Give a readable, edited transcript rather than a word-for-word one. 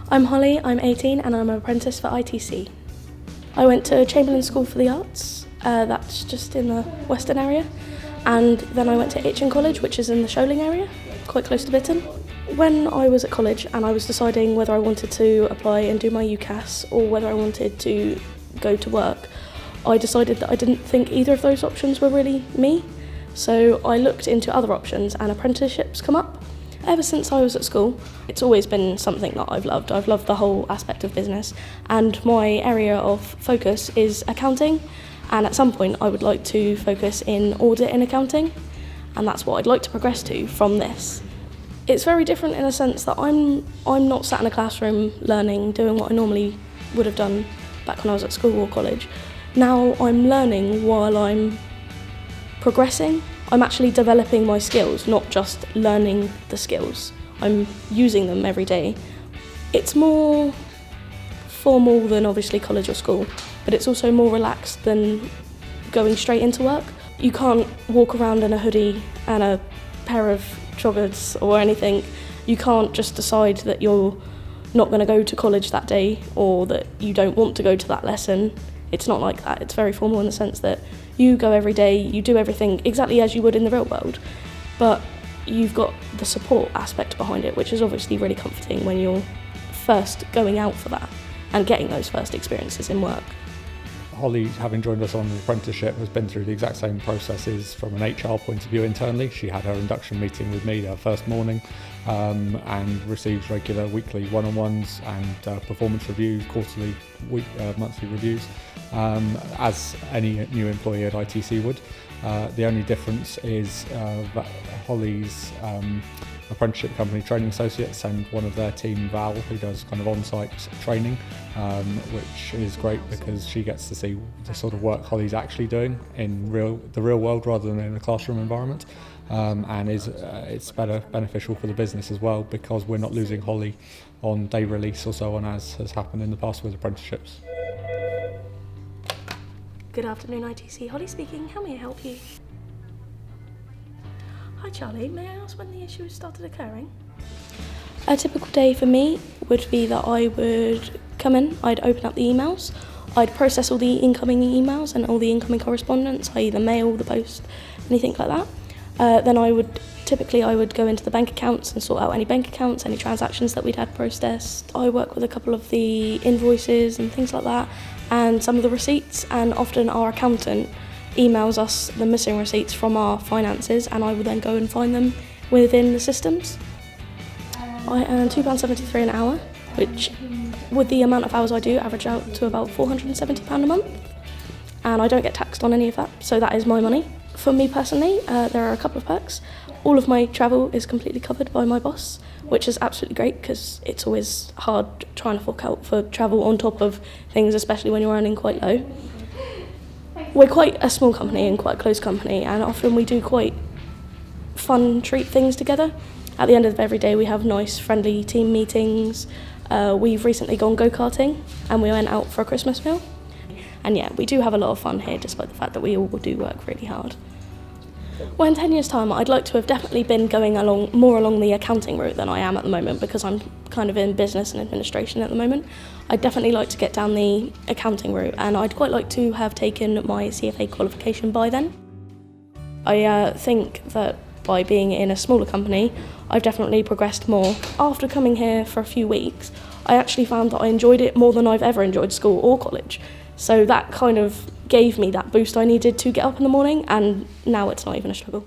I'm Hollie, I'm 18 and I'm an apprentice for ITC. I went to Chamberlain School for the Arts, that's just in the Western area, and then I went to Itchen College, which is in the Sholing area, quite close to Bitton. When I was at college and I was deciding whether I wanted to apply and do my UCAS or whether I wanted to go to work, I decided that I didn't think either of those options were really me. So I looked into other options and apprenticeships come up. Ever since I was at school, it's always been something that I've loved. I've loved the whole aspect of business, and my area of focus is accounting, and at some point I would like to focus in audit and accounting, and that's what I'd like to progress to from this. It's very different in a sense that I'm not sat in a classroom learning, doing what I normally would have done back when I was at school or college. Now I'm learning while I'm progressing. I'm actually developing my skills, not just learning the skills. I'm using them every day. It's more formal than obviously college or school, but it's also more relaxed than going straight into work. You can't walk around in a hoodie and a pair of joggers or anything. You can't just decide that you're not going to go to college that day or that you don't want to go to that lesson. It's not like that. It's very formal in the sense that you go every day, you do everything exactly as you would in the real world, but you've got the support aspect behind it, which is obviously really comforting when you're first going out for that and getting those first experiences in work. Hollie, having joined us on the apprenticeship, has been through the exact same processes from an HR point of view internally. She had her induction meeting with me her first morning and receives regular weekly one-on-ones and performance reviews, quarterly, monthly reviews, as any new employee at ITC would. The only difference is that Hollie's apprenticeship company training associates and one of their team, Val, who does kind of on-site training, which is great because she gets to see the sort of work Hollie's actually doing in the real world rather than in a classroom environment, and it's beneficial for the business as well because we're not losing Hollie on day release or so on, as has happened in the past with apprenticeships. Good afternoon, ITC. Hollie speaking. How may I help you? Hi Charlie, may I ask when the issue has started occurring? A typical day for me would be that I would come in, I'd open up the emails, I'd process all the incoming emails and all the incoming correspondence, i.e. the mail, the post, anything like that. Then I would go into the bank accounts and sort out any bank accounts, any transactions that we'd had processed. I work with a couple of the invoices and things like that, and some of the receipts, and often our accountant emails us the missing receipts from our finances, and I will then go and find them within the systems. I earn £2.73 an hour, which with the amount of hours I do average out to about £470 a month, and I don't get taxed on any of that, so that is my money. For me personally, there are a couple of perks. All of my travel is completely covered by my boss, which is absolutely great because it's always hard trying to fork out for travel on top of things, especially when you're earning quite low. We're quite a small company and quite a close company, and often we do quite fun treat things together. At the end of every day we have nice friendly team meetings. We've recently gone go-karting and we went out for a Christmas meal. And yeah, we do have a lot of fun here despite the fact that we all do work really hard. Well, in 10 years' time, I'd like to have definitely been going more along the accounting route than I am at the moment because I'm kind of in business and administration at the moment. I'd definitely like to get down the accounting route, and I'd quite like to have taken my CFA qualification by then. I think that by being in a smaller company, I've definitely progressed more. After coming here for a few weeks, I actually found that I enjoyed it more than I've ever enjoyed school or college. So that kind of gave me that boost I needed to get up in the morning, and now it's not even a struggle.